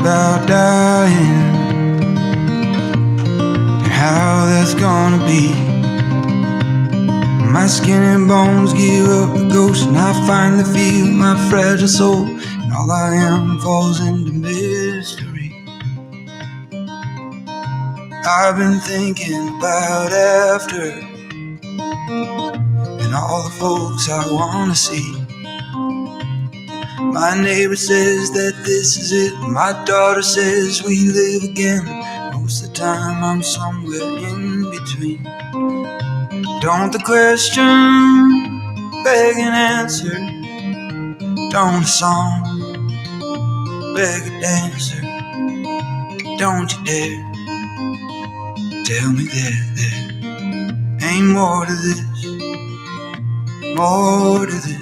about dying and how that's gonna be. My skin and bones give up the ghost, and I finally feel my fragile soul, and all I am falls into mystery. I've been thinking about after, and all the folks I wanna see. My neighbor says that this is it. My daughter says we live again. Most of the time I'm somewhere in between. Don't the question beg an answer? Don't a song beg a dancer? Don't you dare tell me that there ain't more to this, more to this.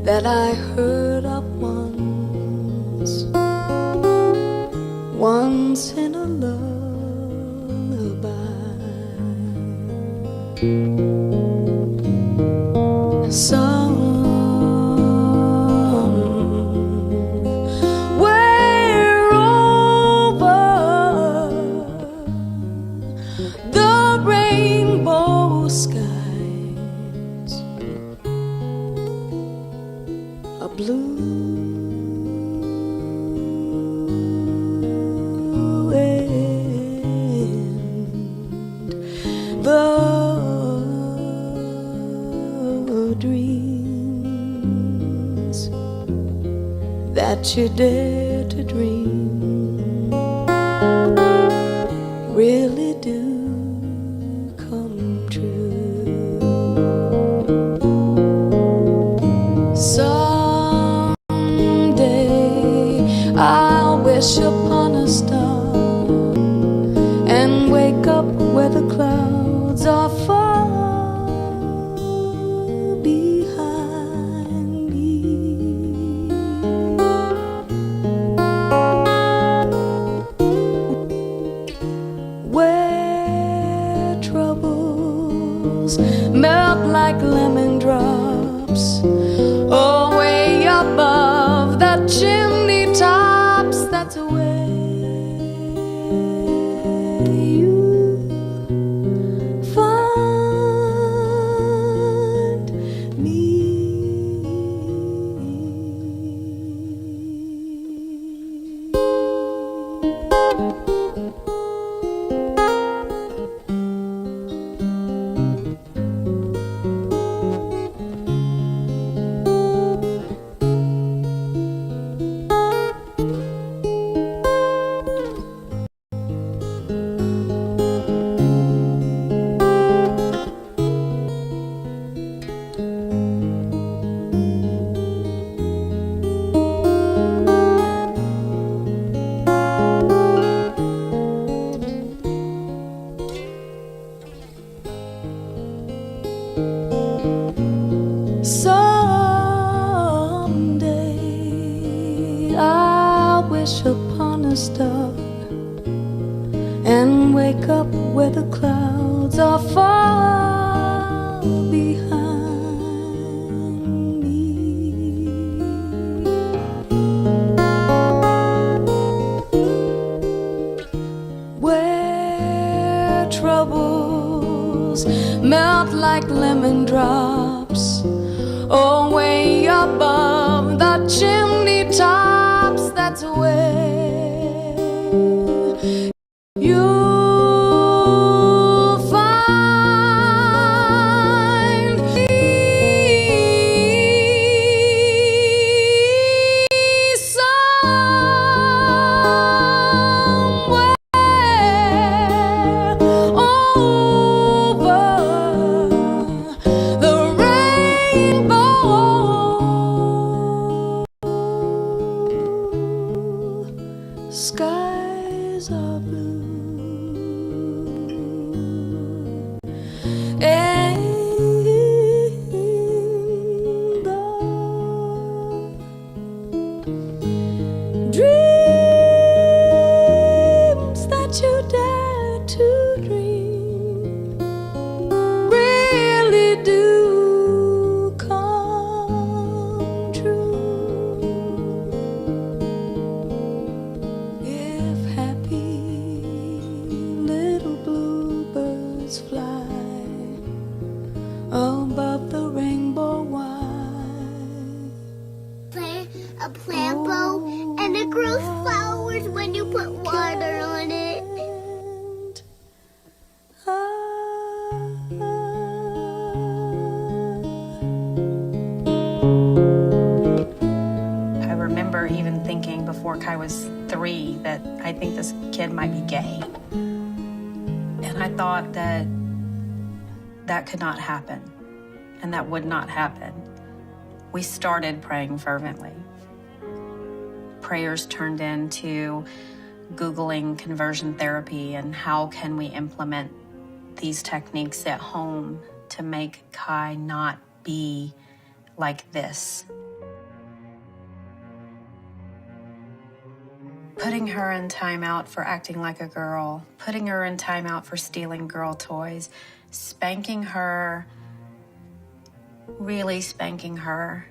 That I heard of once in a lullaby. Somewhere over the rainbow skies, a blue wind, the dreams that you dare to dream really do come true. I'll wish upon a star and wake up where the clouds are far behind me. melt like lemon drops. Oh, way above the chimney tops, that's where you find me. Someday I'll wish upon a star and wake up where the clouds are far behind me. Where troubles melt like lemon drops. Oh, way above the chimney tops, that's where you'll find me. Somewhere over the skies are blue and the dreams that you dare to dream really do come true. If happy little bluebirds fly above the rainbow wide. A plant bow and it grows flowers when you put water on it. I remember even thinking before Kai was 3 that I think this kid might be gay. And I thought that that could not happen and that would not happen. We started praying fervently. Prayers turned into Googling conversion therapy and how can we implement these techniques at home to make Kai not be like this. Putting her in timeout for acting like a girl, putting her in timeout for stealing girl toys, spanking her, really spanking her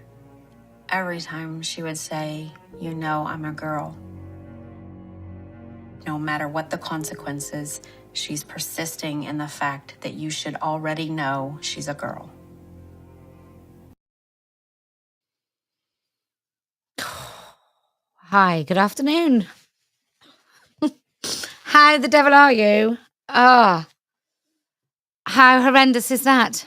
every time she would say, "You know I'm a girl." No matter what the consequences, she's persisting in the fact that you should already know she's a girl. Hi, good afternoon. How the devil are you? Ah, how horrendous is that?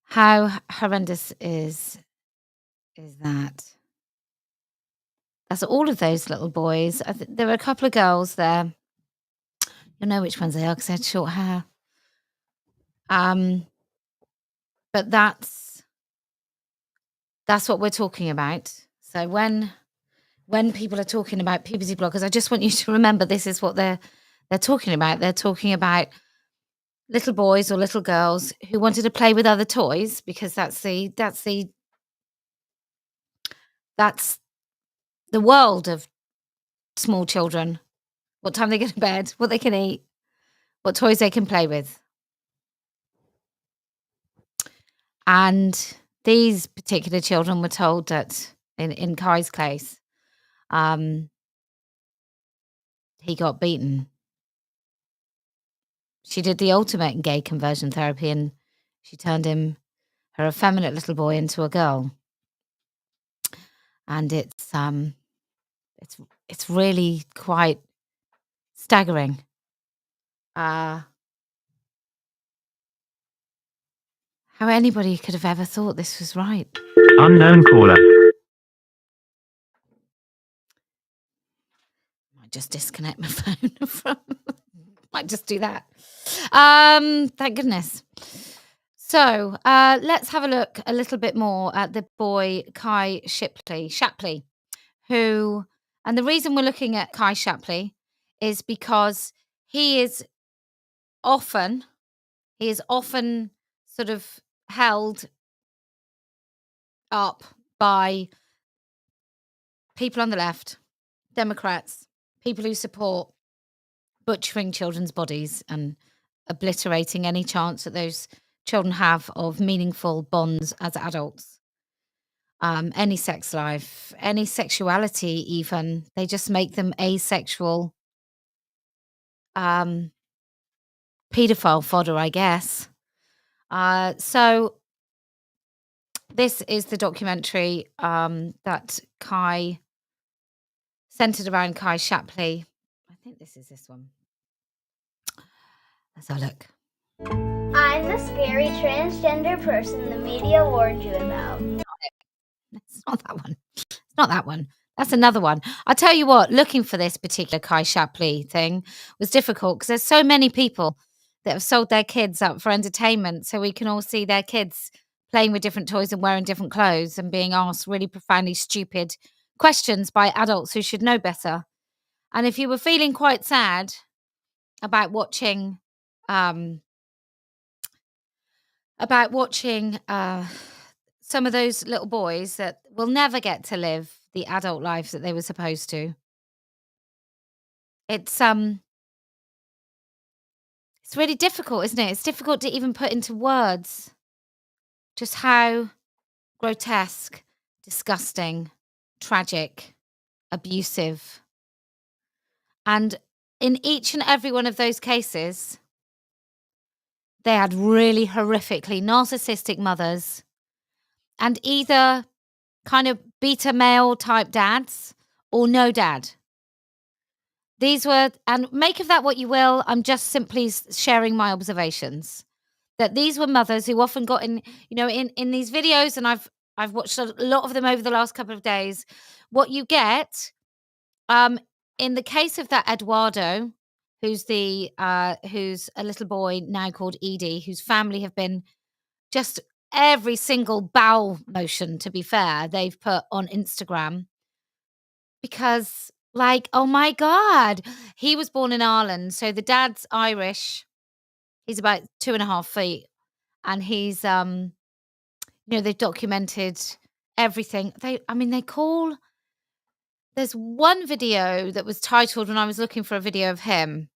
How horrendous is that? That's all of those little boys. There were a couple of girls there. You'll know which ones they are because they had short hair. But that's what we're talking about. So when people are talking about puberty blockers, I just want you to remember this is what they're talking about. They're talking about little boys or little girls who wanted to play with other toys because that's the world of small children. What time they go to bed, what they can eat, what toys they can play with. And these particular children were told that in Kai's case, he got beaten. She did the ultimate in gay conversion therapy, and she turned him, her effeminate little boy, into a girl. And it's really quite staggering. How anybody could have ever thought this was right. Unknown caller. Might just disconnect my phone from. Might just do that. Thank goodness. So let's have a look a little bit more at the boy Kai Shappley, who, and the reason we're looking at Kai Shappley is because he is often sort of held up by people on the left, Democrats, people who support butchering children's bodies and obliterating any chance that those children have of meaningful bonds as adults. Any sex life, any sexuality even, they just make them asexual paedophile fodder, I guess. So this is the documentary that Kai centered around Kai Shappley. I think this is this one. Let's have a look. I'm the scary transgender person the media warned you about. It's not that one. It's not that one. That's another one. I'll tell you what, looking for this particular Kai Shappley thing was difficult because there's so many people that have sold their kids up for entertainment so we can all see their kids playing with different toys and wearing different clothes and being asked really profoundly stupid questions by adults who should know better. And if you were feeling quite sad about watching some of those little boys that will never get to live the adult lives that they were supposed to. It's really difficult, isn't it? It's difficult to even put into words just how grotesque, disgusting, tragic, abusive. And in each and every one of those cases, they had really horrifically narcissistic mothers and either kind of beta male type dads or no dad. These were, and make of that what you will, I'm just simply sharing my observations, that these were mothers who often got in, in these videos, and I've watched a lot of them over the last couple of days. What you get, in the case of that Eduardo, who's a little boy now called Edie, whose family have been just every single bowel motion, to be fair, they've put on Instagram because, like, oh my God, he was born in Ireland. So the dad's Irish. He's about 2.5 feet. And he's, they've documented everything. There's one video that was titled when I was looking for a video of him.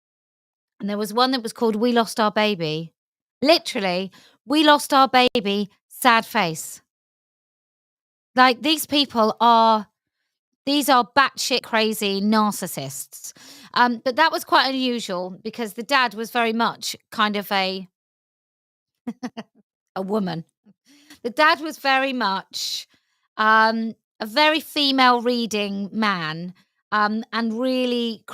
And there was one that was called We Lost Our Baby. Literally, we lost our baby, sad face. Like, these are batshit crazy narcissists. But that was quite unusual because the dad was very much kind of a woman. The dad was very much a very female reading man, and really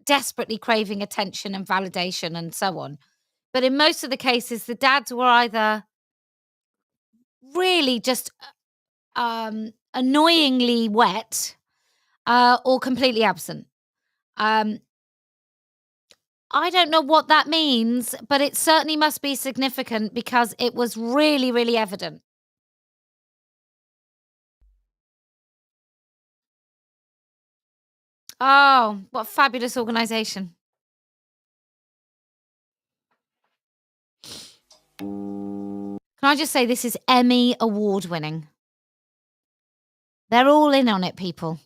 desperately craving attention and validation and so on. But in most of the cases, the dads were either really just annoyingly wet or completely absent. I don't know what that means, but it certainly must be significant because it was really, really evident. Oh, what a fabulous organization. Can I just say this is Emmy award winning? They're all in on it, people.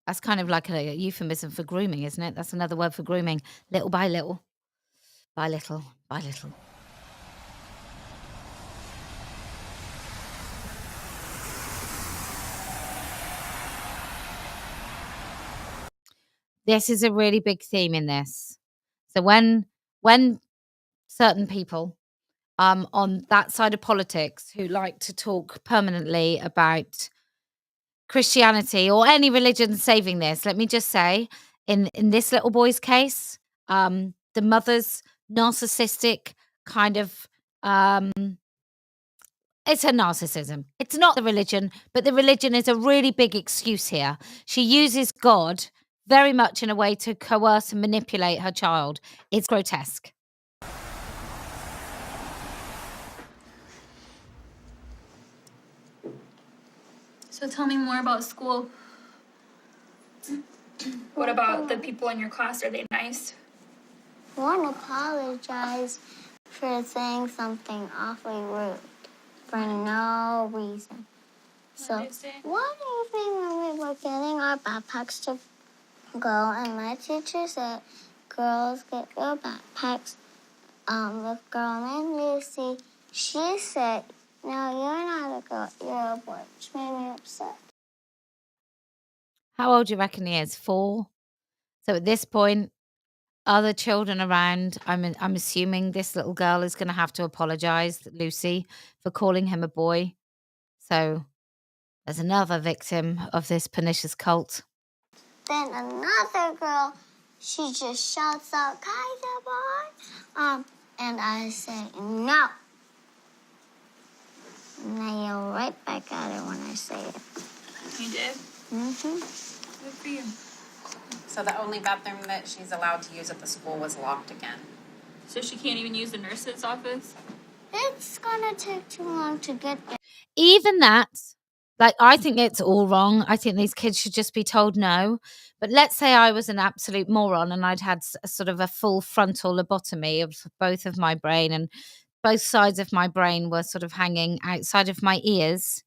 That's kind of like a euphemism for grooming, isn't it? That's another word for grooming. Little by little, by little, by little. This is a really big theme in this. So when certain people on that side of politics who like to talk permanently about Christianity or any religion saving this, let me just say, in this little boy's case, the mother's narcissistic kind of it's her narcissism. It's not the religion, but the religion is a really big excuse here. She uses God very much in a way to coerce and manipulate her child. It's grotesque. So tell me more about school. What about the people in your class? Are they nice? I want to apologize for saying something awfully rude for no reason. So, one evening when we were getting our backpacks to go, and my teacher said, girls, get your backpacks. The girl named Lucy, she said, no, you're not a girl, you're a boy, which made me upset. How old do you reckon he is? 4? So at this point, other children around, I'm assuming this little girl is going to have to apologize, Lucy, for calling him a boy. So there's another victim of this pernicious cult. Then another girl, she just shouts out, Kai's a boy. And I say, no. And I yell right back at her when I say it. You did? Mm-hmm. Good for you. So the only bathroom that she's allowed to use at the school was locked again. So she can't even use the nurse's office? It's gonna take too long to get there. Even that, like, I think it's all wrong. I think these kids should just be told no. But let's say I was an absolute moron and I'd had sort of a full frontal lobotomy of both of my brain, and both sides of my brain were sort of hanging outside of my ears,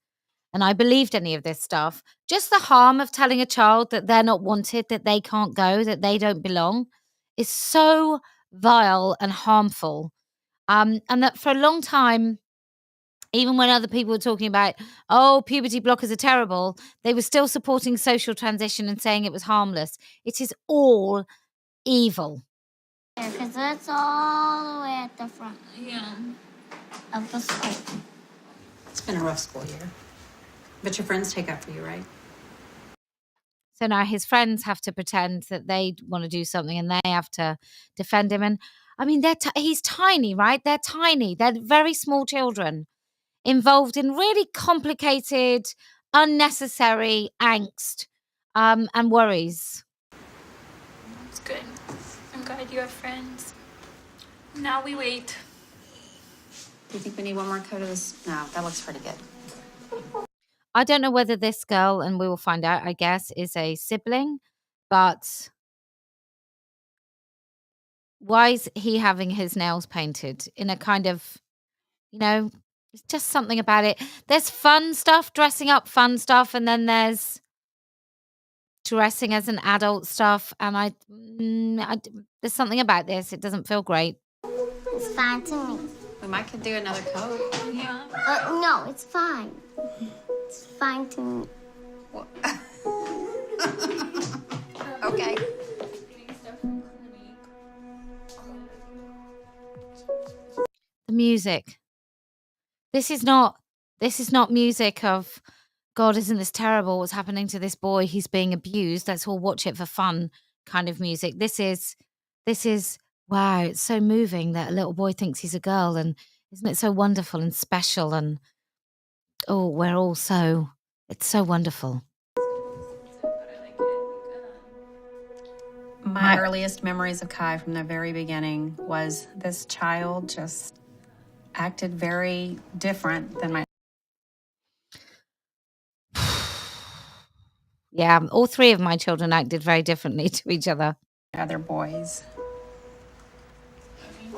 and I believed any of this stuff. Just the harm of telling a child that they're not wanted, that they can't go, that they don't belong is so vile and harmful. And that for a long time, even when other people were talking about, oh, puberty blockers are terrible, they were still supporting social transition and saying it was harmless. It is all evil. Because that's all the way at the front Yeah. of the school. It's been a rough school year. But your friends take up for you, right? So now his friends have to pretend that they want to do something and they have to defend him. And I mean, he's tiny, right? They're tiny. They're very small children involved in really complicated, unnecessary angst and worries. That's good. I'm glad you have friends. Now we wait. Do you think we need one more coat of this? No, that looks pretty good. I don't know whether this girl, and we will find out, I guess, is a sibling, but why is he having his nails painted in a kind of, it's just something about it. There's fun stuff, dressing up fun stuff, and then there's dressing as an adult stuff. And there's something about this. It doesn't feel great. It's fine to me. We might could do another coat. Yeah. No, it's fine. It's fine to me. Okay. The music. This is not music of, God, isn't this terrible? What's happening to this boy? He's being abused. Let's all watch it for fun kind of music. This is, wow, it's so moving that a little boy thinks he's a girl, and isn't it so wonderful and special? And oh, it's so wonderful. My earliest memories of Kai from the very beginning was this child just acted very different than my. Yeah, all 3 of my children acted very differently to each other. Other boys.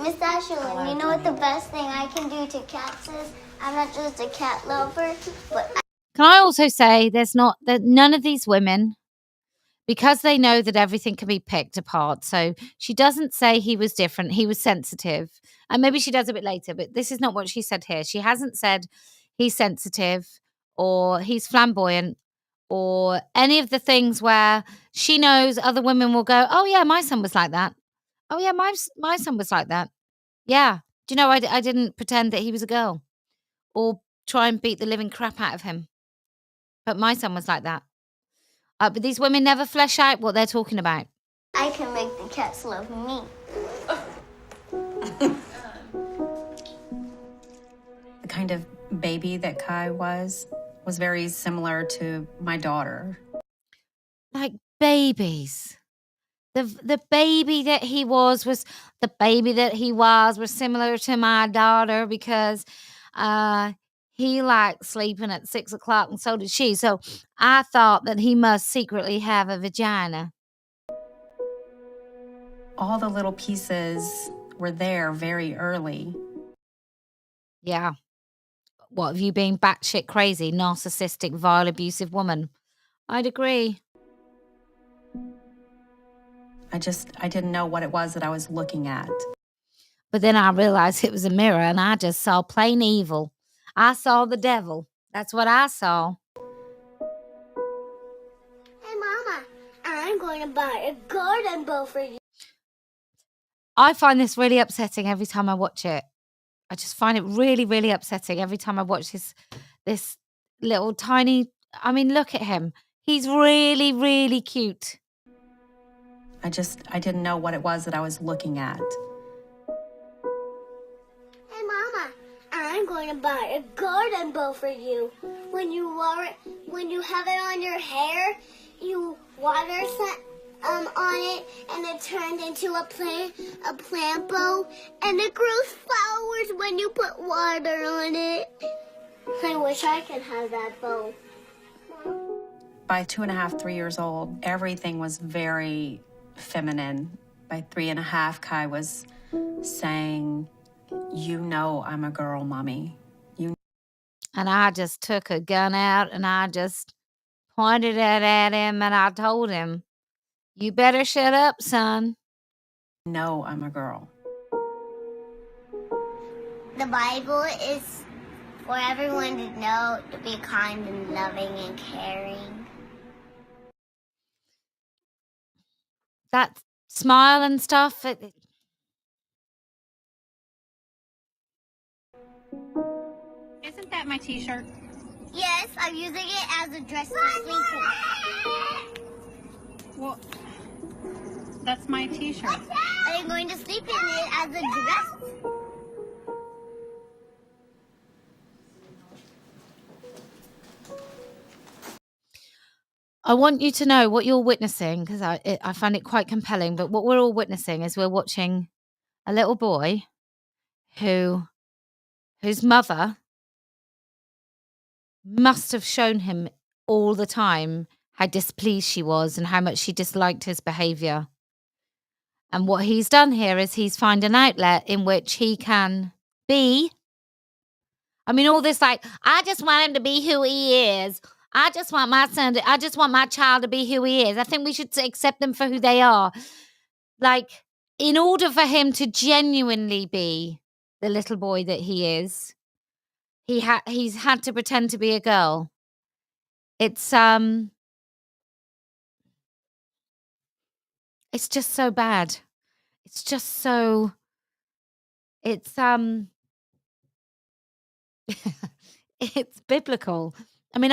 Miss Ashley, you know what the best thing I can do to cats is? I'm not just a cat lover, but Can I also say there's not that none of these women because they know that everything can be picked apart. So she doesn't say he was different. He was sensitive. And maybe she does a bit later, but this is not what she said here. She hasn't said he's sensitive or he's flamboyant or any of the things where she knows other women will go, oh, yeah, my son was like that. Oh, yeah, my son was like that. Yeah. Do you know, I didn't pretend that he was a girl or try and beat the living crap out of him. But my son was like that. But these women never flesh out what they're talking about. I can make the cats love me. The kind of baby that Kai was very similar to my daughter. Like babies. The baby that he was the baby that he was similar to my daughter because he liked sleeping at 6 o'clock and so did she. So I thought that he must secretly have a vagina. All the little pieces were there very early. Yeah. What, have you been batshit crazy, narcissistic, vile, abusive woman? I'd agree. I didn't know what it was that I was looking at. But then I realized it was a mirror and I just saw plain evil. I saw the devil. That's what I saw. Hey, Mama, I'm going to buy a garden bow for you. I find this really upsetting every time I watch it. I just find it really, really upsetting every time I watch this little tiny... I mean, look at him. He's really, really cute. I didn't know what it was that I was looking at. Hey, Mama, I'm going to buy a garden bow for you. When you have it on your hair, you water on it, and it turned into a plant bow, and it grows flowers when you put water on it. I wish I could have that bow. By 2.5, 3 years old, everything was very feminine. By 3.5, Kai was saying, you know I'm a girl, Mommy. And I just took a gun out and I just pointed it at him and I told him, you better shut up, son. No, I'm a girl. The Bible is for everyone to know to be kind and loving and caring. That smile and stuff. Isn't that my t-shirt? Yes, I'm using it as a dress to sleep in. Well, that's my t-shirt. I'm going to sleep in it as a dress. I want you to know what you're witnessing because I find it quite compelling. But what we're all witnessing is we're watching a little boy whose mother must have shown him all the time how displeased she was and how much she disliked his behavior. And what he's done here is he's found an outlet in which he can be. I mean, all this like, I just want him to be who he is. I just want my child to be who he is. I think we should accept them for who they are. Like, in order for him to genuinely be the little boy that he is, he's had to pretend to be a girl. It's just so bad. It's just so, it's it's biblical. I mean,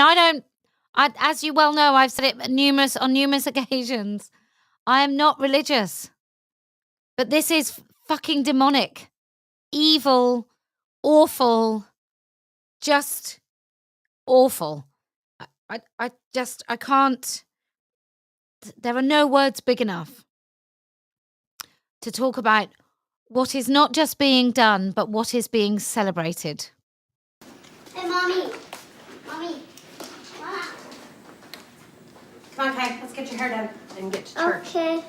as you well know, I've said it on numerous occasions. I am not religious, but this is fucking demonic, evil, awful, just awful. I can't, there are no words big enough to talk about what is not just being done, but what is being celebrated. Hey, Mommy. Mommy. Mama. Come on, Kai, let's get your hair done and get to church. Okay.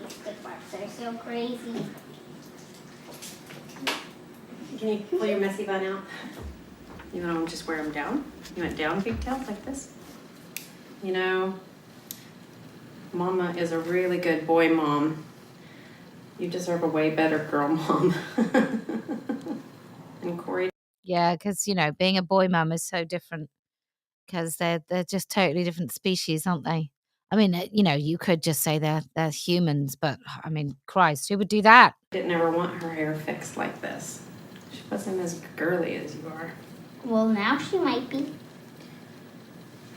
These good barks are so crazy. Can you pull your messy bun out? You want to just wear them down? You want down pigtails like this? You know, Mama is a really good boy mom. You deserve a way better girl mom. And Corey. Yeah, because, you know, being a boy mum is so different because they're just totally different species, aren't they? I mean, you know, you could just say they're humans, but I mean, Christ, who would do that? Didn't ever want her hair fixed like this. She wasn't as girly as you are. Well, now she might be.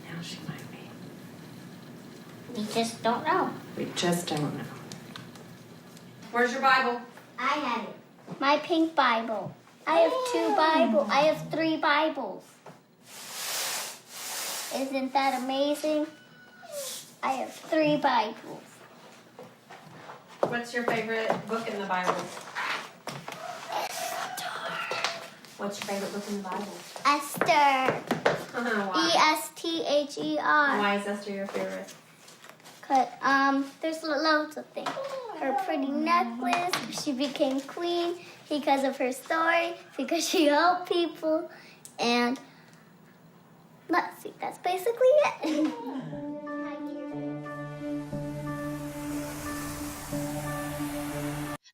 Now she might be. We just don't know. We just don't know. Where's your Bible? I have it. My pink Bible. I have 2 Bibles. I have 3 Bibles. Isn't that amazing? I have 3 Bibles. What's your favorite book in the Bible? What's your favorite book in the Bible? Esther. Why? Esther. Why is Esther your favorite? There's loads of things. Her pretty necklace, she became queen because of her story, because she helped people, and let's see, that's basically it.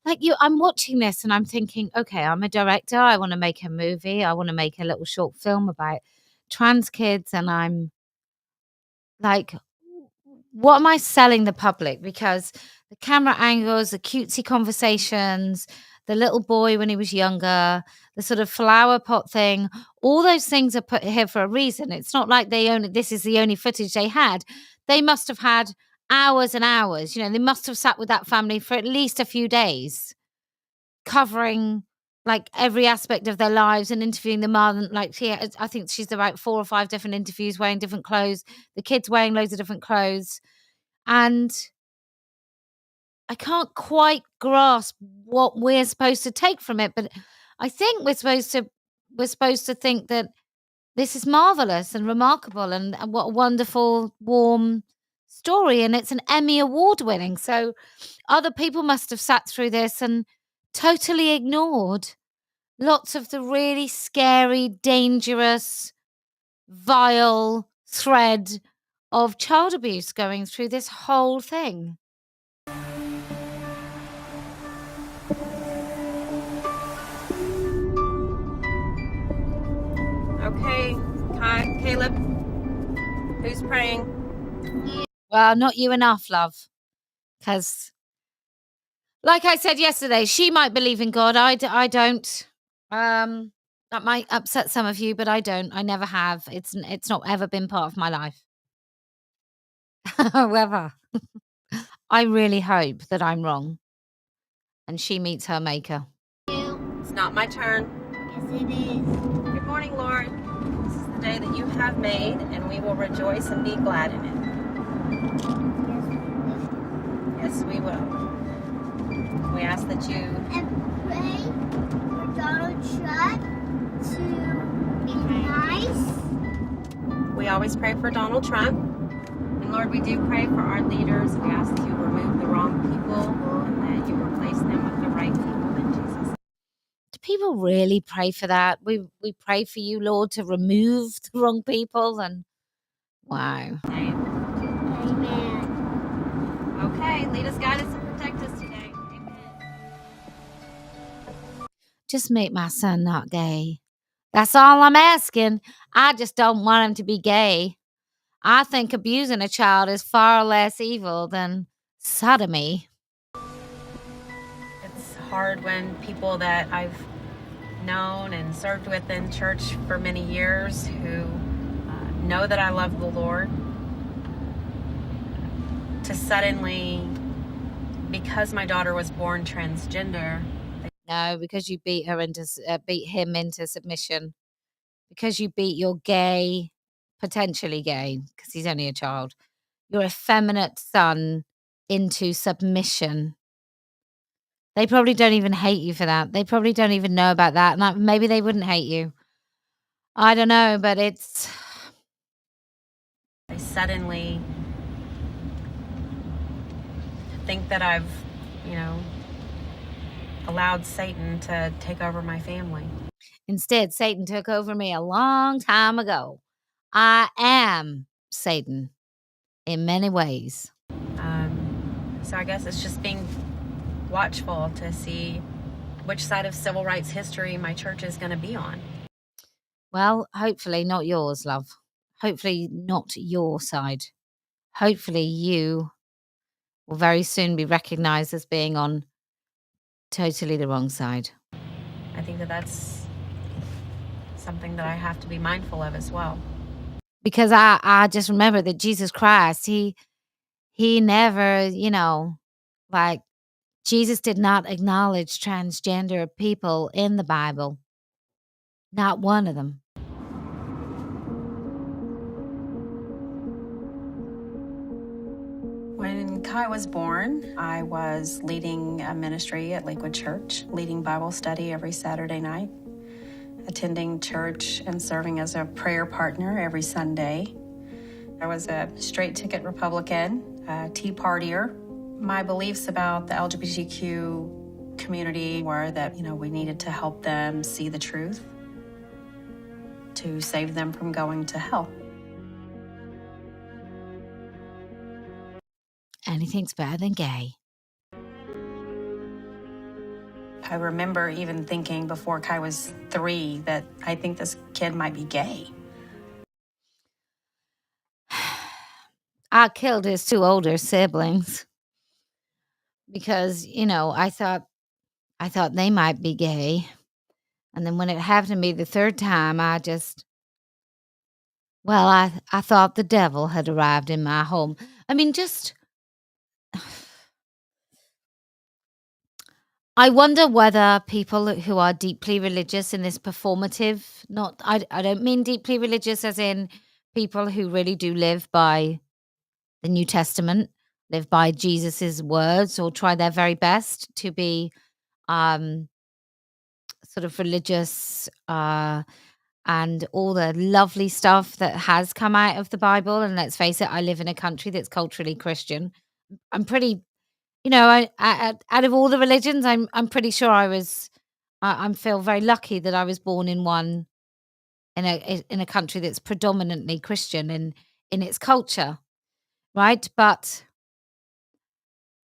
Like I'm watching this and I'm thinking, okay, I'm a director. I want to make a movie. I want to make a little short film about trans kids. And I'm like, what am I selling the public? Because the camera angles, the cutesy conversations, the little boy when he was younger, the sort of flower pot thing, all those things are put here for a reason. It's not like this is the only footage they had. They must have had hours and hours. You know, they must have sat with that family for at least a few days, covering like every aspect of their lives and interviewing the mother. Like, I think she's about 4 or 5 different interviews, wearing different clothes, the kids wearing loads of different clothes. And I can't quite grasp what we're supposed to take from it, but I think we're supposed to think that this is marvelous and remarkable and what a wonderful, warm story. And it's an Emmy Award winning. So other people must have sat through this and totally ignored lots of the really scary, dangerous, vile thread of child abuse going through this whole thing. Okay, Kai, Caleb, who's praying? Well, not you enough, love. Because, like I said yesterday, she might believe in God. I don't. That might upset some of you, but I don't. I never have. It's not ever been part of my life. However, I really hope that I'm wrong and she meets her maker. It's not my turn. Yes, it is. Good morning, Lord. This is the day that you have made, and we will rejoice and be glad in it. Yes, we will. We ask that you... And pray for Donald Trump to be nice. We always pray for Donald Trump. And Lord, we do pray for our leaders. We ask that you remove the wrong people and that you replace them with the right people in Jesus. Do people really pray for that? We pray for you, Lord, to remove the wrong people. And wow. Amen. Okay, lead us, guide us, and protect us today. Amen. Just make my son not gay. That's all I'm asking. I just don't want him to be gay. I think abusing a child is far less evil than sodomy. It's hard when people that I've known and served with in church for many years who know that I love the Lord, to suddenly, because my daughter was born transgender. No, because you beat him into submission. Because you beat your gay, potentially gay, because he's only a child, your effeminate son into submission. They probably don't even hate you for that. They probably don't even know about that. And maybe they wouldn't hate you. I don't know, but it's... I suddenly think that I've, allowed Satan to take over my family. Instead, Satan took over me a long time ago. I am Satan in many ways. So I guess it's just being watchful to see which side of civil rights history my church is going to be on. Well, hopefully not yours, love. Hopefully not your side. Hopefully you will very soon be recognized as being on totally the wrong side. I think that that's something that I have to be mindful of as well. Because I just remember that Jesus Christ, he never, like Jesus did not acknowledge transgender people in the Bible. Not one of them. When Kai was born, I was leading a ministry at Lakewood Church, leading Bible study every Saturday night, attending church and serving as a prayer partner every Sunday. I was a straight ticket Republican, a Tea Partier. My beliefs about the LGBTQ community were that, we needed to help them see the truth to save them from going to hell. Anything's better than gay. I remember even thinking before Kai was 3 that I think this kid might be gay. I killed his 2 older siblings because, I thought they might be gay. And then when it happened to me the 3rd time, I thought the devil had arrived in my home. I mean, I wonder whether people who are deeply religious in this performative, I don't mean deeply religious as in people who really do live by the New Testament, live by Jesus's words, or try their very best to be sort of religious and all the lovely stuff that has come out of the Bible. And let's face it, I live in a country that's culturally Christian. I'm pretty, out of all the religions, I'm pretty sure I feel very lucky that I was born in one in a country that's predominantly Christian in its culture, right? But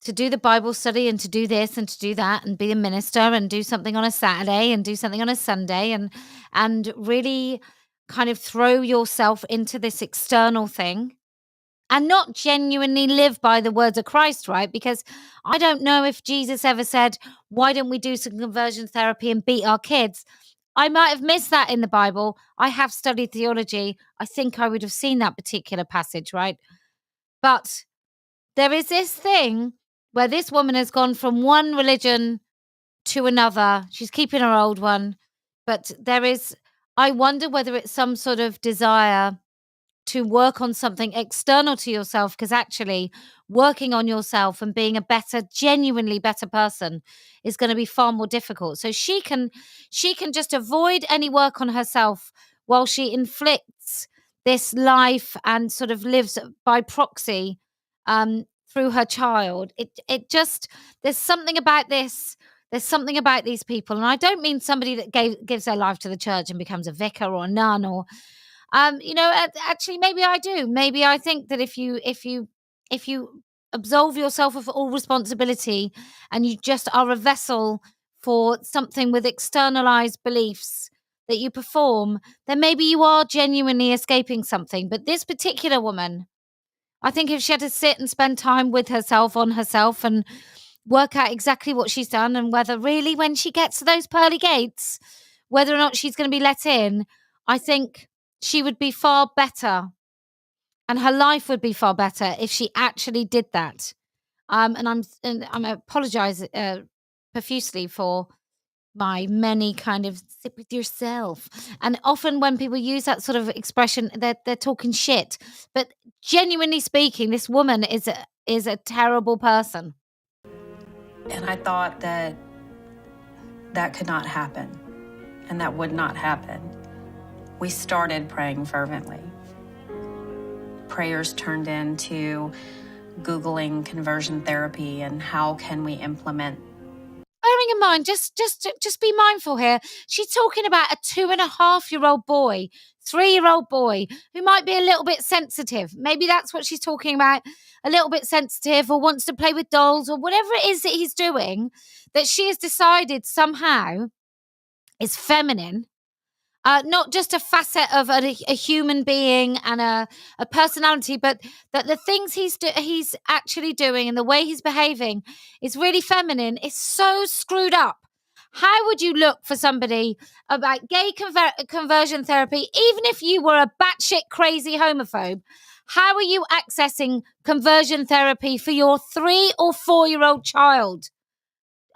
to do the Bible study and to do this and to do that and be a minister and do something on a Saturday and do something on a Sunday and really kind of throw yourself into this external thing and not genuinely live by the words of Christ, right? Because I don't know if Jesus ever said, why don't we do some conversion therapy and beat our kids? I might have missed that in the Bible. I have studied theology. I think I would have seen that particular passage, right? But there is this thing where this woman has gone from one religion to another. She's keeping her old one. But I wonder whether it's some sort of desire to work on something external to yourself, because actually working on yourself and being a genuinely better person is going to be far more difficult. So she can just avoid any work on herself while she inflicts this life and sort of lives by proxy through her child. There's something about this. There's something about these people, and I don't mean somebody that gives their life to the church and becomes a vicar or a nun or actually, maybe I do. Maybe I think that if you absolve yourself of all responsibility and you just are a vessel for something with externalized beliefs that you perform, then maybe you are genuinely escaping something. But this particular woman, I think if she had to sit and spend time with herself, on herself, and work out exactly what she's done and whether really when she gets to those pearly gates, whether or not she's going to be let in, I think she would be far better and her life would be far better if she actually did that. And I'm apologize profusely for my many kind of sit with yourself. And often when people use that sort of expression, they're talking shit. But genuinely speaking, this woman is a terrible person. And I thought that could not happen, and that would not happen. We started praying fervently. Prayers turned into Googling conversion therapy and how can we implement. I bearing in mind, just be mindful here. She's talking about a 2.5-year-old boy, 3-year-old boy who might be a little bit sensitive. Maybe that's what she's talking about, a little bit sensitive, or wants to play with dolls, or whatever it is that he's doing, that she has decided somehow is feminine. Not just a facet of a human being and a personality, but that the things he's actually doing and the way he's behaving is really feminine. It's so screwed up. How would you look for somebody about gay conversion therapy, even if you were a batshit crazy homophobe? How are you accessing conversion therapy for your 3 or 4-year-old child?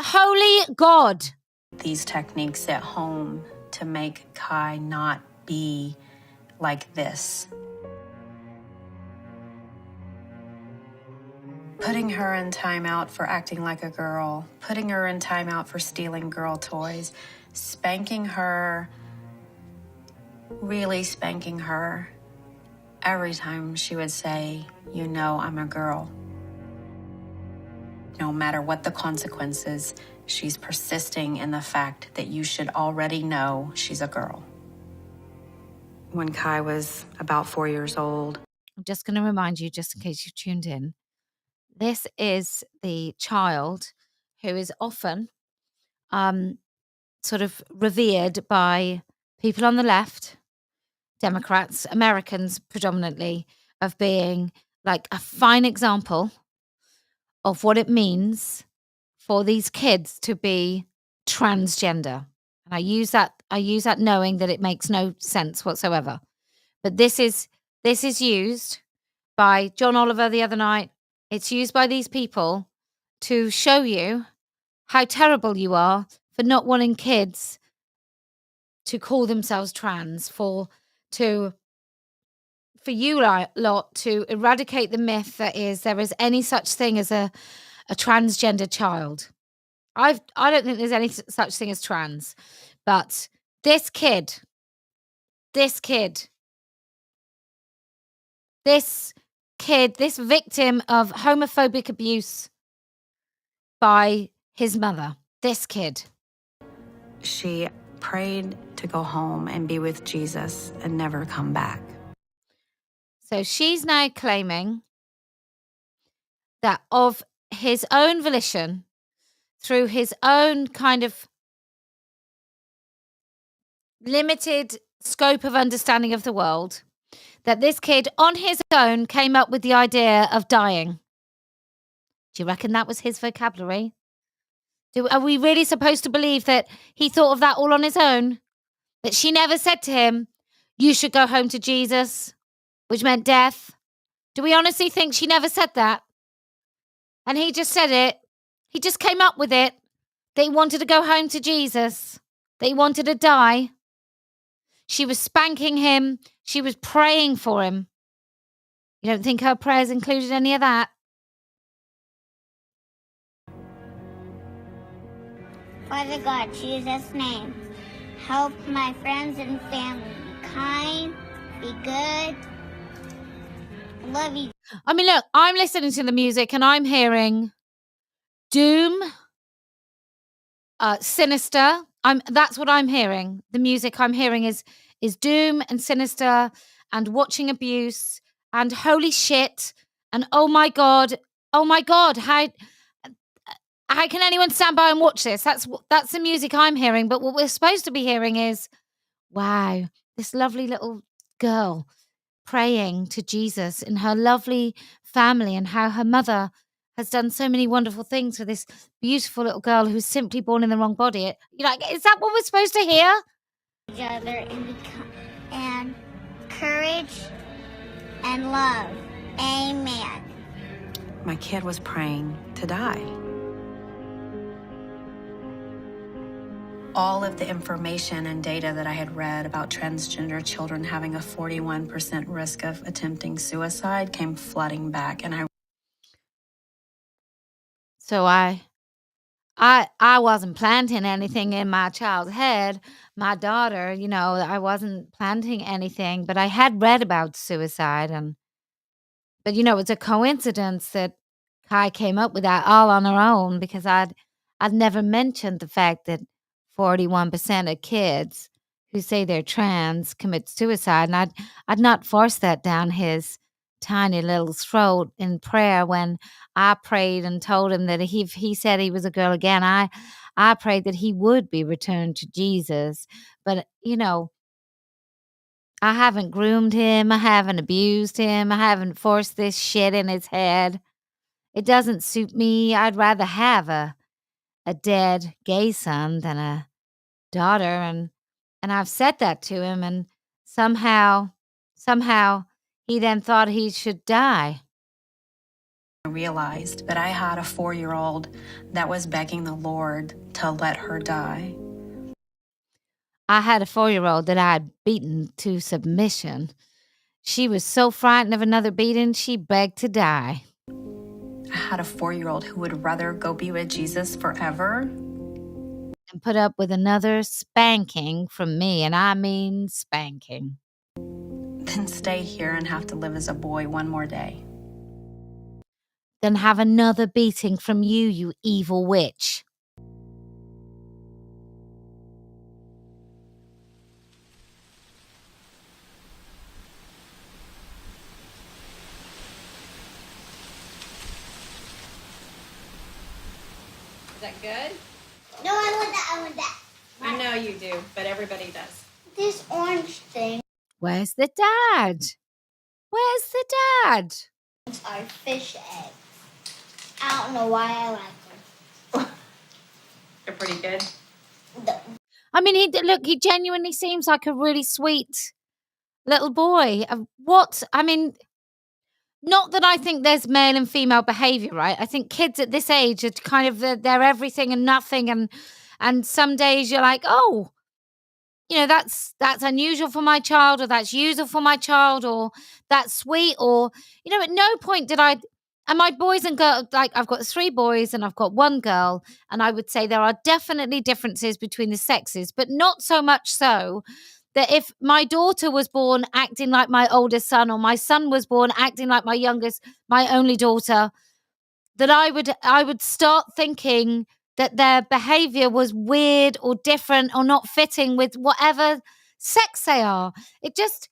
Holy God. These techniques at home to make Kai not be like this. Putting her in timeout for acting like a girl, putting her in timeout for stealing girl toys, spanking her, really spanking her every time she would say, "You know I'm a girl." No matter what the consequences, she's persisting in the fact that you should already know she's a girl. When Kai was about 4 years old, I'm just going to remind you, just in case you tuned in, this is the child who is often sort of revered by people on the left, Democrats, Americans predominantly, of being like a fine example of what it means for these kids to be transgender. And I use that knowing that it makes no sense whatsoever. But this is used by John Oliver the other night. It's used by these people to show you how terrible you are for not wanting kids to call themselves trans, for you lot to eradicate the myth that there is any such thing as a transgender child. I don't think there's any such thing as trans, but this kid, this victim of homophobic abuse by his mother, this kid. she prayed to go home and be with Jesus and never come back. So she's now claiming that of his own volition, through his own kind of limited scope of understanding of the world, that this kid on his own came up with the idea of dying. Do you reckon that was his vocabulary? Are we really supposed to believe that he thought of that all on his own? That she never said to him, "You should go home to Jesus," which meant death? Do we honestly think she never said that? And he just said it. He just came up with it. That he wanted to go home to Jesus. That he wanted to die. She was spanking him. She was praying for him. You don't think her prayers included any of that? Father God, Jesus' name, help my friends and family. Be kind, be good. I love you. I mean, look, I'm listening to the music and I'm hearing doom, sinister. That's what I'm hearing. The music I'm hearing is doom and sinister and watching abuse and holy shit and oh my god, how can anyone stand by and watch this? That's the music I'm hearing. But what we're supposed to be hearing is, wow, this lovely little girl praying to Jesus in her lovely family and how her mother has done so many wonderful things for this beautiful little girl who's simply born in the wrong body. You're like, is that what we're supposed to hear? Each other and courage and love. Amen. My kid was praying to die. All of the information and data that I had read about transgender children having a 41% risk of attempting suicide came flooding back, and So I wasn't planting anything in my child's head. My daughter, I wasn't planting anything, but I had read about suicide, but it's a coincidence that Kai came up with that all on her own, because I'd I'd never mentioned the fact that 41% of kids who say they're trans commit suicide, and I'd not forced that down his tiny little throat in prayer when I prayed and told him that if he said he was a girl again, I prayed that he would be returned to Jesus. But, I haven't groomed him. I haven't abused him. I haven't forced this shit in his head. It doesn't suit me. I'd rather have a dead gay son than a daughter. And I've said that to him. And somehow he then thought he should die. I realized that I had a 4-year-old that was begging the Lord to let her die. I had a 4-year-old that I had beaten to submission. She was so frightened of another beating, she begged to die. I had a 4-year-old who would rather go be with Jesus forever and put up with another spanking from me, and I mean spanking, than stay here and have to live as a boy one more day. Then have another beating from you, you evil witch. Is that good? No, I want that. I know you do, but everybody does. This orange thing. Where's the dad? Where's the dad? Are fish eggs. I don't know why I like them. They're pretty good. I mean, he genuinely seems like a really sweet little boy. Not that I think there's male and female behavior, right? I think kids at this age are kind of, they're everything and nothing. And some days you're like, oh, that's unusual for my child, or that's usual for my child, or that's sweet, or, at no point did I, and my boys and girls, like I've got 3 boys and I've got 1 girl, and I would say there are definitely differences between the sexes, but not so much so that if my daughter was born acting like my oldest son, or my son was born acting like my only daughter, that I would start thinking that their behavior was weird or different or not fitting with whatever sex they are. It just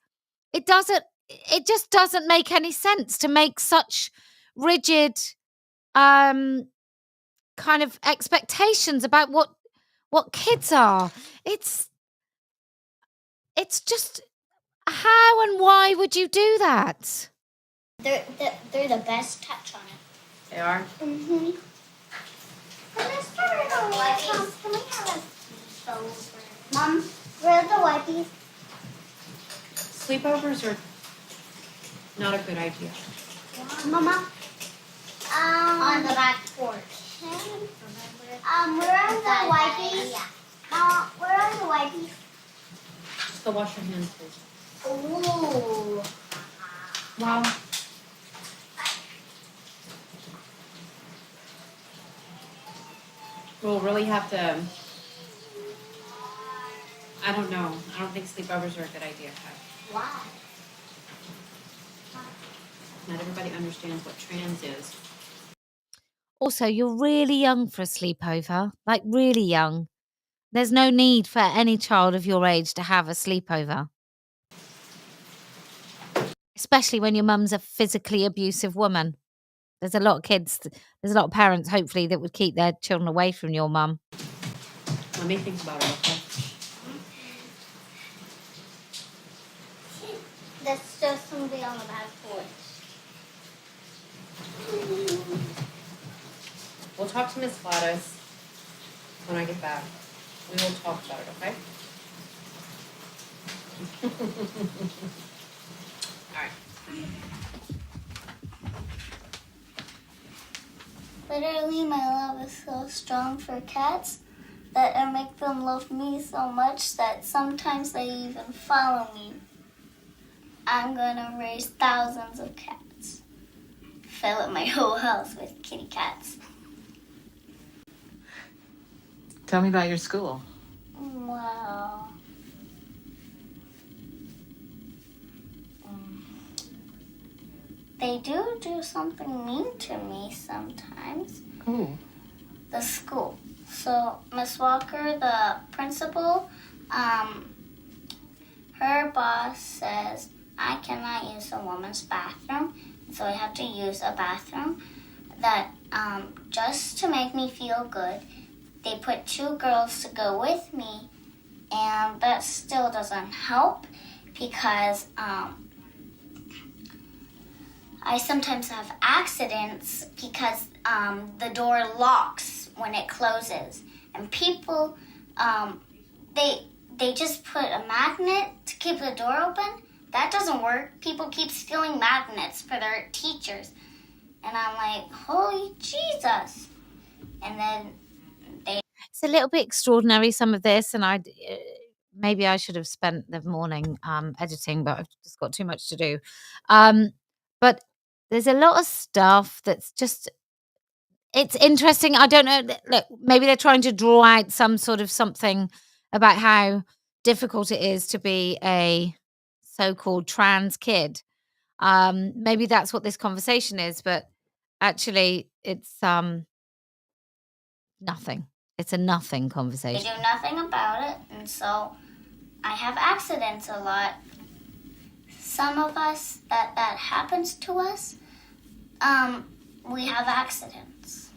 doesn't make any sense to make such rigid kind of expectations about what kids are. It's just, how and why would you do that? They're the best touch on it. They are? Mm-hmm. Can we have a sleepover? Mom, where are the wipes? Sleepovers are not a good idea. Mama? On the back porch. Where are the wipes? Mama, where are the wipes? Just go wash your hands, please. Ooh. Well, we'll really have to, I don't know. I don't think sleepovers are a good idea. Why? Not everybody understands what trans is. Also, you're really young for a sleepover, like really young. There's no need for any child of your age to have a sleepover. Especially when your mum's a physically abusive woman. There's a lot of parents, hopefully, that would keep their children away from your mum. Let me think about it, okay? That's just somebody on the back porch. We'll talk to Miss Gladys when I get back. We will talk about it, okay? All right. Literally, my love is so strong for cats that I make them love me so much that sometimes they even follow me. I'm gonna raise thousands of cats. Fill up my whole house with kitty cats. Tell me about your school. Well, they do something mean to me sometimes. Ooh. The school. So Miss Walker, the principal, her boss says I cannot use a woman's bathroom, so I have to use a bathroom that just to make me feel good. They put 2 girls to go with me, and that still doesn't help because I sometimes have accidents because the door locks when it closes, and people they just put a magnet to keep the door open. That doesn't work. People keep stealing magnets for their teachers, and I'm like, holy Jesus! And then It's a little bit extraordinary, some of this, and maybe I should have spent the morning editing, but I've just got too much to do. But there's a lot of stuff that's just, it's interesting. I don't know. Look, maybe they're trying to draw out some sort of something about how difficult it is to be a so-called trans kid. Maybe that's what this conversation is, but actually it's nothing. It's a nothing they conversation. do nothing about it, and so I have accidents a lot. Some of us, that happens to us, we have accidents.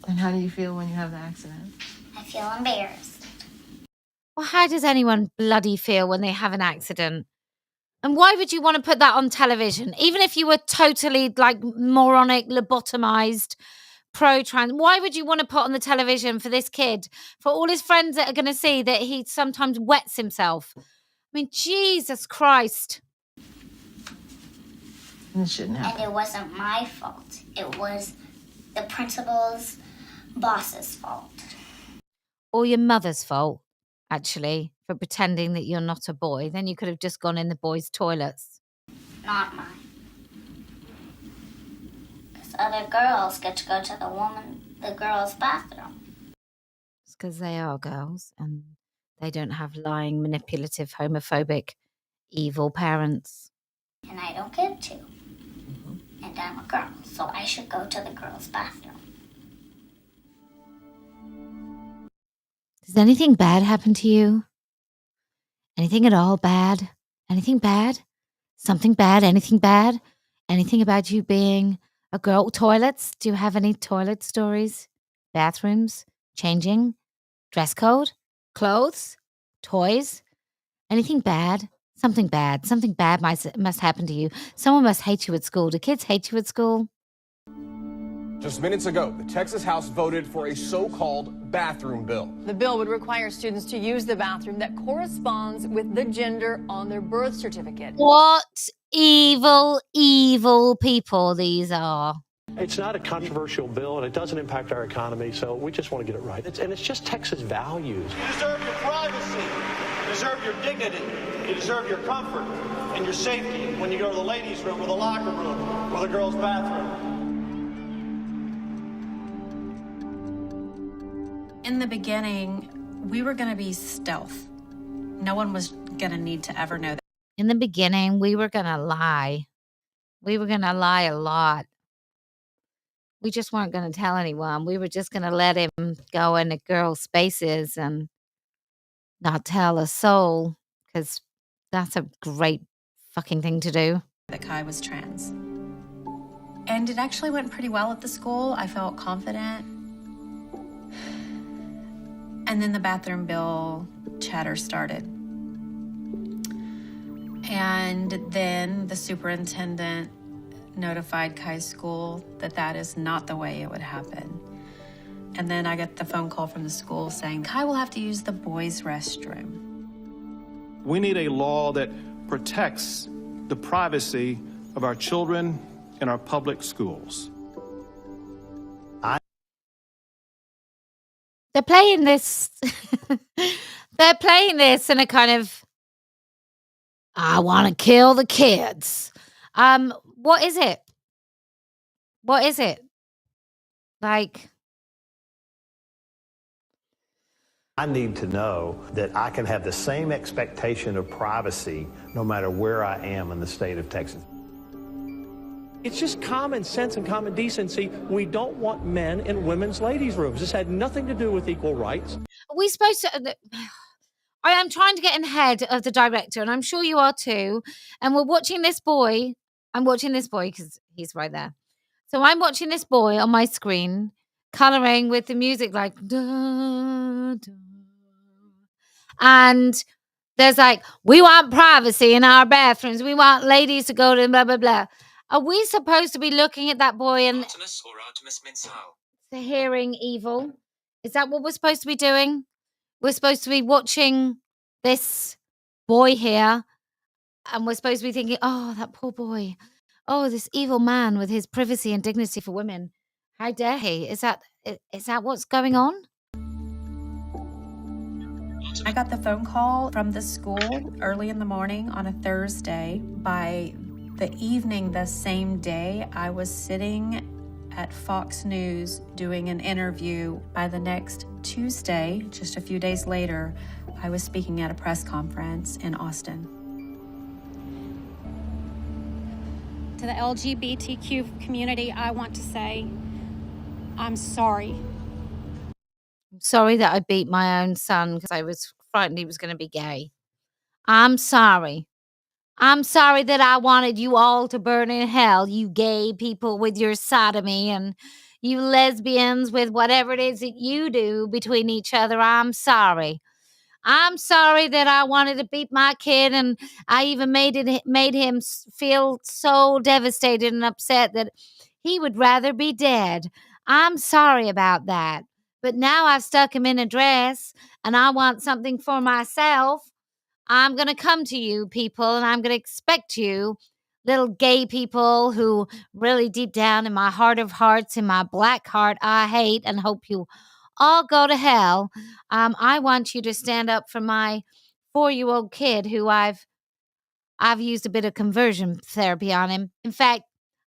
And how do you feel when you have the accident? I feel embarrassed. Well, how does anyone bloody feel when they have an accident? And why would you want to put that on television? Even if you were totally like moronic, lobotomized, pro-trans, why would you want to put on the television for this kid, for all his friends that are going to see that he sometimes wets himself? I mean, Jesus Christ. And it shouldn't happen. And it wasn't my fault. It was the principal's boss's fault. Or your mother's fault, actually, for pretending that you're not a boy. Then you could have just gone in the boys' toilets. Not mine. Because other girls get to go to the girls' bathroom. It's because they are girls and they don't have lying, manipulative, homophobic, evil parents. And I don't get to. And I'm a girl, so I should go to the girls' bathroom. Does anything bad happen to you? Anything at all bad? Anything bad? Something bad? Anything bad? Anything about you being a girl? Toilets? Do you have any toilet stories? Bathrooms? Changing? Dress code? Clothes? Toys? Anything bad? Something bad. Something bad must happen to you. Someone must hate you at school. Do kids hate you at school? Just minutes ago, the Texas House voted for a so-called bathroom bill. The bill would require students to use the bathroom that corresponds with the gender on their birth certificate. What evil, evil people these are. It's not a controversial bill, and it doesn't impact our economy, so we just want to get it right. It's just Texas values. You deserve your privacy. You deserve your dignity. You deserve your comfort and your safety when you go to the ladies' room or the locker room or the girls' bathroom. In the beginning, we were going to be stealth. No one was going to need to ever know that. In the beginning, we were going to lie. We were going to lie a lot. We just weren't going to tell anyone. We were just going to let him go into girls' spaces and not tell a soul, because that's a great fucking thing to do. That Kai was trans. And it actually went pretty well at the school. I felt confident. And then the bathroom bill chatter started. And then the superintendent notified Kai's school that that is not the way it would happen. And then I got the phone call from the school saying Kai will have to use the boys' restroom. We need a law that protects the privacy of our children in our public schools. They're playing this. They're playing this in a kind of, I want to kill the kids. What is it? What is it? Like, I need to know that I can have the same expectation of privacy no matter where I am in the state of Texas. It's just common sense and common decency. We don't want men in women's ladies' rooms. This had nothing to do with equal rights. Are we supposed to... I am trying to get in the head of the director, and I'm sure you are too. And we're watching this boy. I'm watching this boy because he's right there. So I'm watching this boy on my screen, colouring with the music like... Da, da. And there's like, we want privacy in our bathrooms. We want ladies to go to blah, blah, blah. Are we supposed to be looking at that boy and hearing evil? Is that what we're supposed to be doing? We're supposed to be watching this boy here, and we're supposed to be thinking, oh, that poor boy. Oh, this evil man with his privacy and dignity for women. How dare he? Is that what's going on? I got the phone call from the school early in the morning on a Thursday. By the evening the same day, I was sitting at Fox News doing an interview. By the next Tuesday, just a few days later, I was speaking at a press conference in Austin. To the LGBTQ community, I want to say, I'm sorry. I'm sorry that I beat my own son because I was frightened he was going to be gay. I'm sorry. I'm sorry that I wanted you all to burn in hell, you gay people with your sodomy and you lesbians with whatever it is that you do between each other. I'm sorry. I'm sorry that I wanted to beat my kid, and I even made him feel so devastated and upset that he would rather be dead. I'm sorry about that. But now I've stuck him in a dress, and I want something for myself. I'm going to come to you, people, and I'm going to expect you, little gay people who really deep down in my heart of hearts, in my black heart, I hate and hope you all go to hell. I want you to stand up for my 4-year-old kid who I've used a bit of conversion therapy on him. In fact,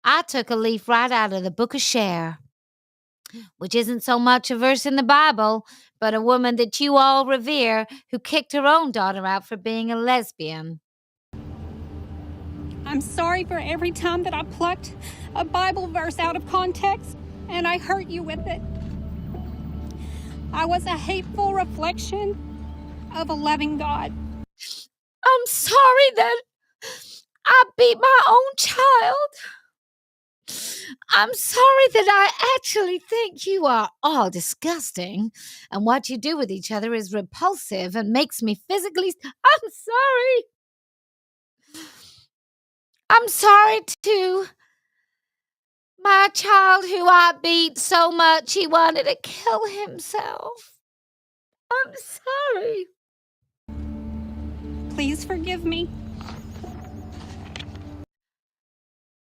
I took a leaf right out of the book of Cher, which isn't so much a verse in the Bible, but a woman that you all revere who kicked her own daughter out for being a lesbian. I'm sorry for every time that I plucked a Bible verse out of context and I hurt you with it. I was a hateful reflection of a loving God. I'm sorry that I beat my own child. I'm sorry that I actually think you are all disgusting and what you do with each other is repulsive and makes me physically... I'm sorry. I'm sorry to my child who I beat so much he wanted to kill himself. I'm sorry. Please forgive me.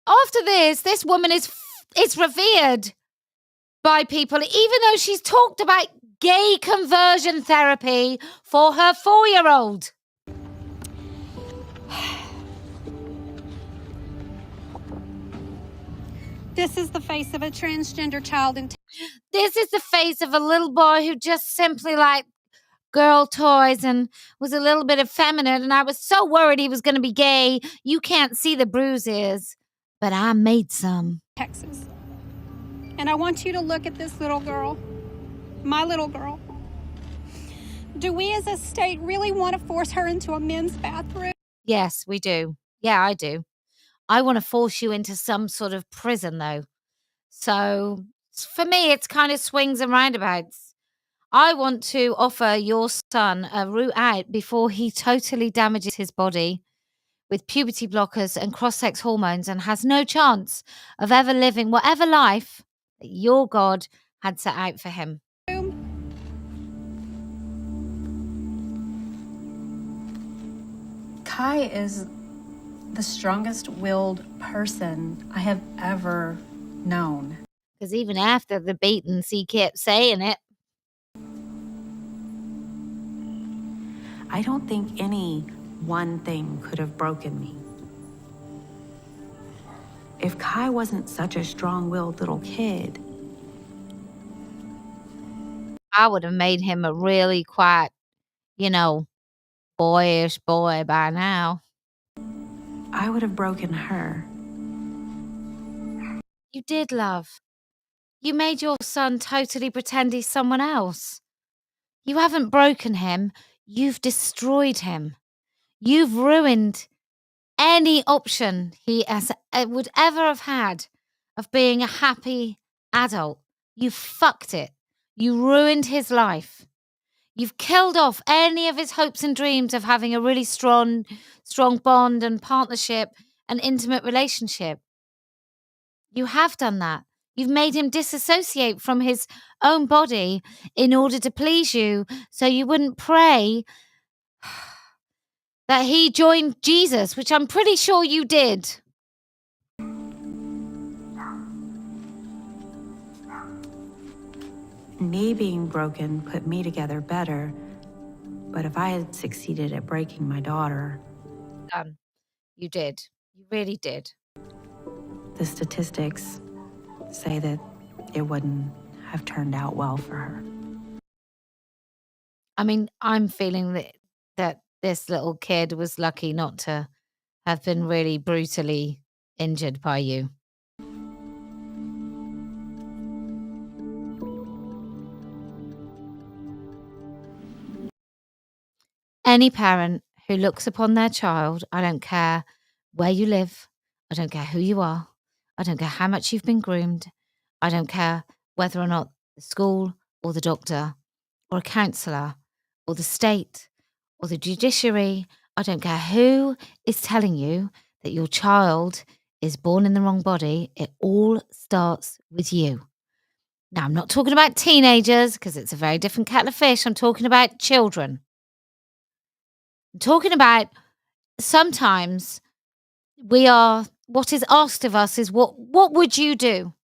After this woman is revered by people, even though she's talked about gay conversion therapy for her 4-year-old. This is the face of a transgender child. This is the face of a little boy who just simply liked girl toys and was a little bit effeminate, and I was so worried he was going to be gay. You can't see the bruises, but I made some. Texas. And I want you to look at this little girl, my little girl. Do we as a state really want to force her into a men's bathroom? Yes, we do. Yeah, I do. I want to force you into some sort of prison, though. So for me, it's kind of swings and roundabouts. I want to offer your son a route out before he totally damages his body with puberty blockers and cross-sex hormones and has no chance of ever living whatever life that your God had set out for him. Kai is the strongest-willed person I have ever known. Because even after the beatings, he kept saying it. I don't think any one thing could have broken me. If Kai wasn't such a strong-willed little kid, I would have made him a really quite, boyish boy by now. I would have broken her. You did, love. You made your son totally pretend he's someone else. You haven't broken him. You've destroyed him. You've ruined any option he would ever have had of being a happy adult. You fucked it. You ruined his life. You've killed off any of his hopes and dreams of having a really strong bond and partnership and intimate relationship. You have done that. You've made him disassociate from his own body in order to please you, so you wouldn't pray that he joined Jesus, which I'm pretty sure you did. Me being broken put me together better, but if I had succeeded at breaking my daughter... You did. You really did. The statistics say that it wouldn't have turned out well for her. I mean, I'm feeling that this little kid was lucky not to have been really brutally injured by you. Any parent who looks upon their child, I don't care where you live, I don't care who you are, I don't care how much you've been groomed, I don't care whether or not the school or the doctor or a counsellor or the state or the judiciary, I don't care who is telling you that your child is born in the wrong body, it all starts with you. Now, I'm not talking about teenagers because it's a very different kettle of fish. I'm talking about children. I'm talking about sometimes what is asked of us is what would you do?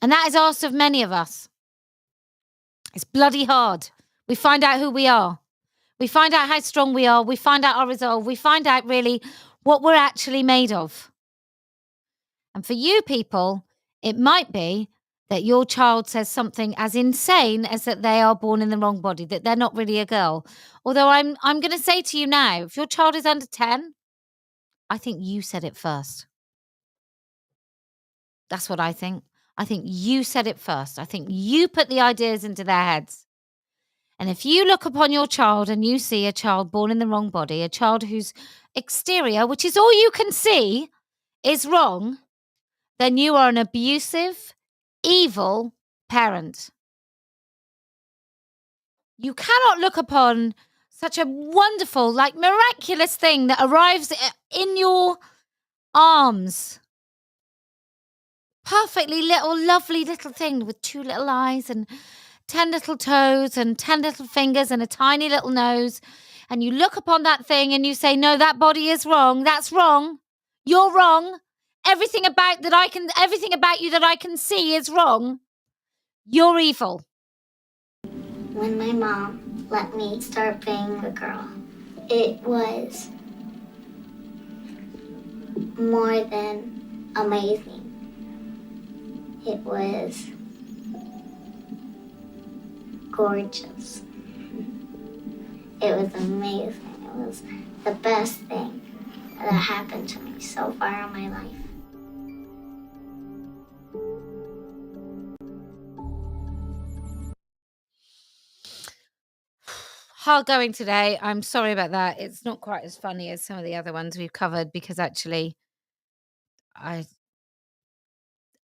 And that is asked of many of us. It's bloody hard. We find out who we are. We find out how strong we are. We find out our resolve. We find out really what we're actually made of. And for you people, it might be that your child says something as insane as that they are born in the wrong body, that they're not really a girl. Although I'm going to say to you now, if your child is under 10, I think you said it first. That's what I think. I think you said it first. I think you put the ideas into their heads. And if you look upon your child and you see a child born in the wrong body, a child whose exterior, which is all you can see, is wrong, then you are an abusive, evil parent. You cannot look upon such a wonderful, like miraculous thing that arrives in your arms. Perfectly little, lovely little thing with 2 little eyes and 10 little toes and 10 little fingers and a tiny little nose. And you look upon that thing and you say, no, that body is wrong. That's wrong. You're wrong. Everything about you that I can see is wrong. You're evil. When my mom let me start being a girl, it was more than amazing. It was gorgeous. It was amazing. It was the best thing that happened to me so far in my life. Hard going today. I'm sorry about that. It's not quite as funny as some of the other ones we've covered because actually I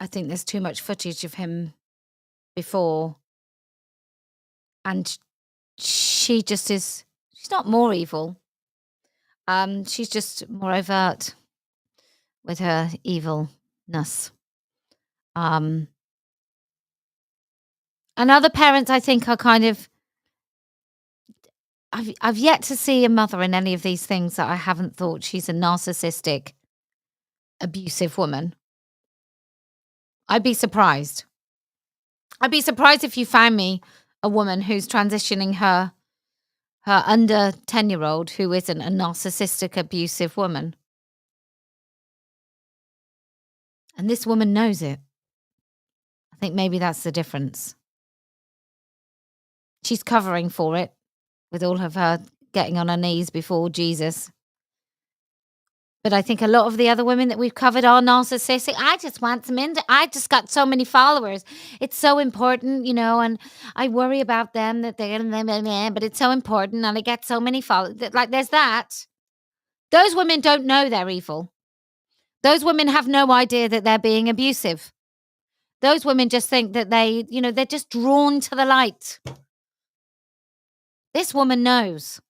think there's too much footage of him before. And she just is, she's not more evil. She's just more overt with her evilness. And other parents, I think, are kind of, I've yet to see a mother in any of these things that I haven't thought she's a narcissistic, abusive woman. I'd be surprised. I'd be surprised if you found me a woman who's transitioning her under 10-year-old who isn't a narcissistic, abusive woman. And this woman knows it. I think maybe that's the difference. She's covering for it with all of her getting on her knees before Jesus. But I think a lot of the other women that we've covered are narcissistic. I just want some I just got so many followers. It's so important, and I worry about them that they're gonna, but it's so important, and I get so many followers. Like, there's that. Those women don't know they're evil. Those women have no idea that they're being abusive. Those women just think that they're just drawn to the light. This woman knows.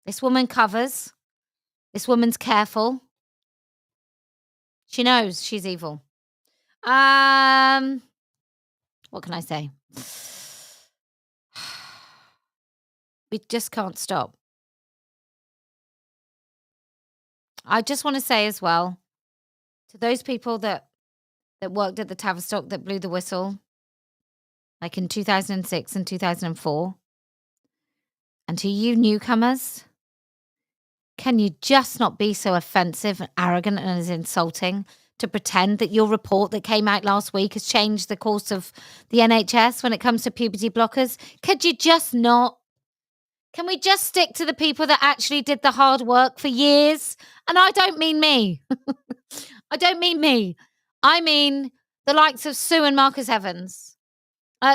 This woman covers. This woman's careful. She knows she's evil. What can I say? We just can't stop. I just want to say as well, to those people that worked at the Tavistock that blew the whistle, like in 2006 and 2004, and to you newcomers, can you just not be so offensive and arrogant and as insulting to pretend that your report that came out last week has changed the course of the NHS when it comes to puberty blockers? Could you just not? Can we just stick to the people that actually did the hard work for years? And I don't mean me. I don't mean me. I mean the likes of Sue and Marcus Evans.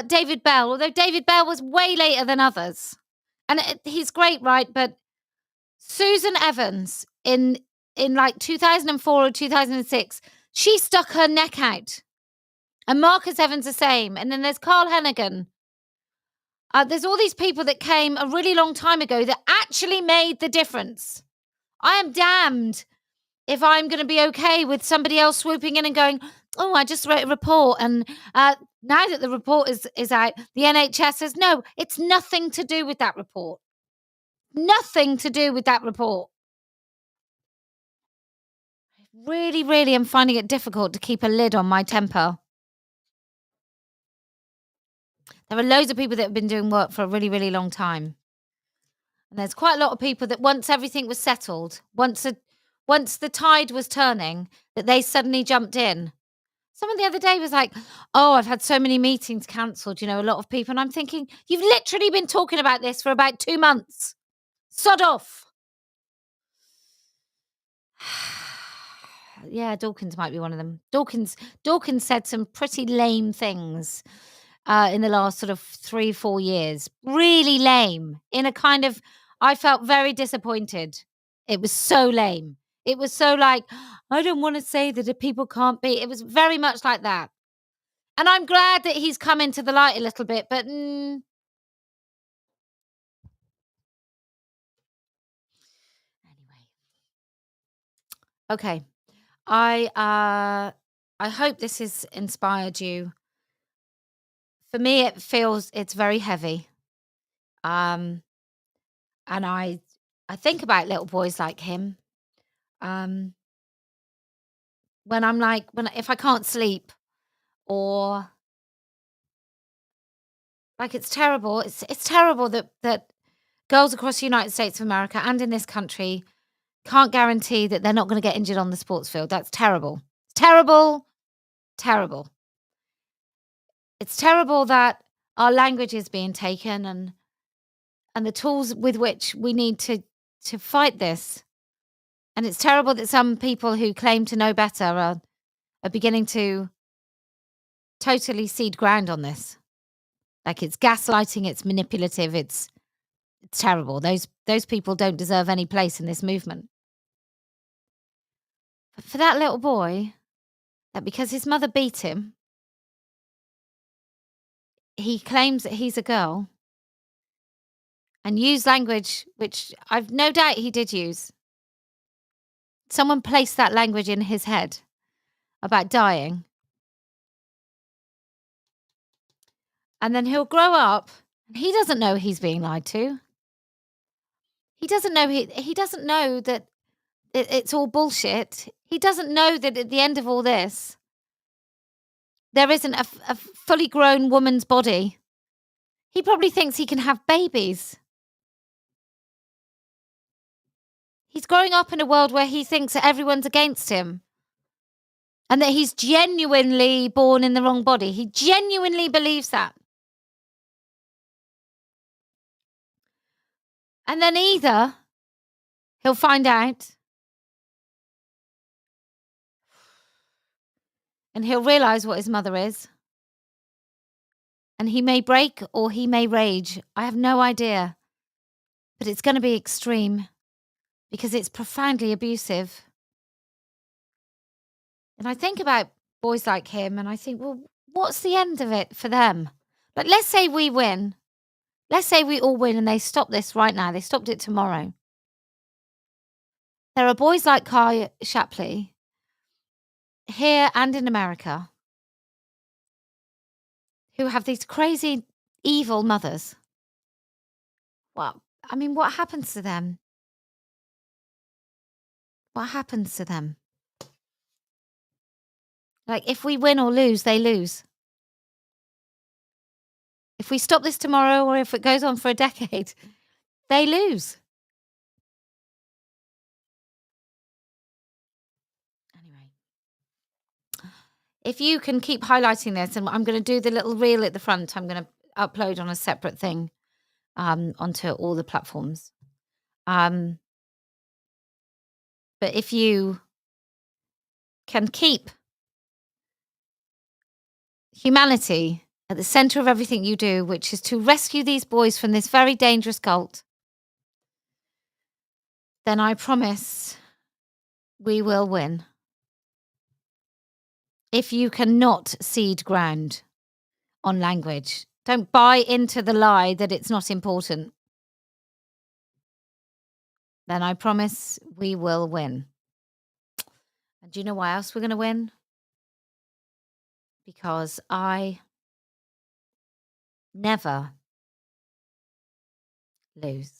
David Bell, although David Bell was way later than others. And he's great, right? But Susan Evans in like 2004 or 2006, she stuck her neck out. And Marcus Evans the same. And then there's Carl Hennigan. There's all these people that came a really long time ago that actually made the difference. I am damned if I'm going to be okay with somebody else swooping in and going, oh, I just wrote a report. And now that the report is out, the NHS says, no, it's nothing to do with that report. Nothing to do with that report. Really, really am finding it difficult to keep a lid on my temper. There are loads of people that have been doing work for a really, really long time. And there's quite a lot of people that once everything was settled, once the tide was turning, that they suddenly jumped in. Someone the other day was like, oh, I've had so many meetings cancelled, a lot of people. And I'm thinking, you've literally been talking about this for about 2 months. Sod off. Yeah, Dawkins might be one of them. Dawkins said some pretty lame things in the last sort of 3-4 years. Really lame. In a kind of, I felt very disappointed. It was so lame. It was so like, I don't want to say that people can't be. It was very much like that. And I'm glad that he's come into the light a little bit, but anyway. Okay. I hope this has inspired you. For me, it's very heavy. And I think about little boys like him. When if I can't sleep, or like, it's terrible. It's terrible that girls across the United States of America and in this country can't guarantee that they're not going to get injured on the sports field. That's terrible. It's terrible. Terrible. It's terrible that our language is being taken and the tools with which we need to fight this. And it's terrible that some people who claim to know better are beginning to totally cede ground on this. Like, it's gaslighting, it's manipulative, it's terrible. Those people don't deserve any place in this movement. But for that little boy, that because his mother beat him, he claims that he's a girl and used language which I've no doubt he did use. Someone placed that language in his head about dying. And then he'll grow up and he doesn't know he's being lied to. He doesn't know he doesn't know that it's all bullshit. He doesn't know that at the end of all this, there isn't a fully grown woman's body. He probably thinks he can have babies. He's growing up in a world where he thinks that everyone's against him and that he's genuinely born in the wrong body. He genuinely believes that. And then either he'll find out And he'll realise what his mother is. And he may break or he may rage. I have no idea. But it's going to be extreme because it's profoundly abusive. And I think about boys like him and I think, well, what's the end of it for them? Like, let's say we win. Let's say we all win and they stop this right now. They stopped it tomorrow. There are boys like Kai Shappley here and in America who have these crazy, evil mothers. Well, I mean, what happens to them? What happens to them? Like, if we win or lose, they lose. If we stop this tomorrow or if it goes on for a decade, they lose. Anyway, if you can keep highlighting this, and I'm going to do the little reel at the front, I'm going to upload on a separate thing onto all the platforms. But if you can keep humanity at the center of everything you do, which is to rescue these boys from this very dangerous cult, then I promise we will win. If you cannot cede ground on language, don't buy into the lie that it's not important, then I promise we will win. And do you know why else we're going to win? Because I never lose.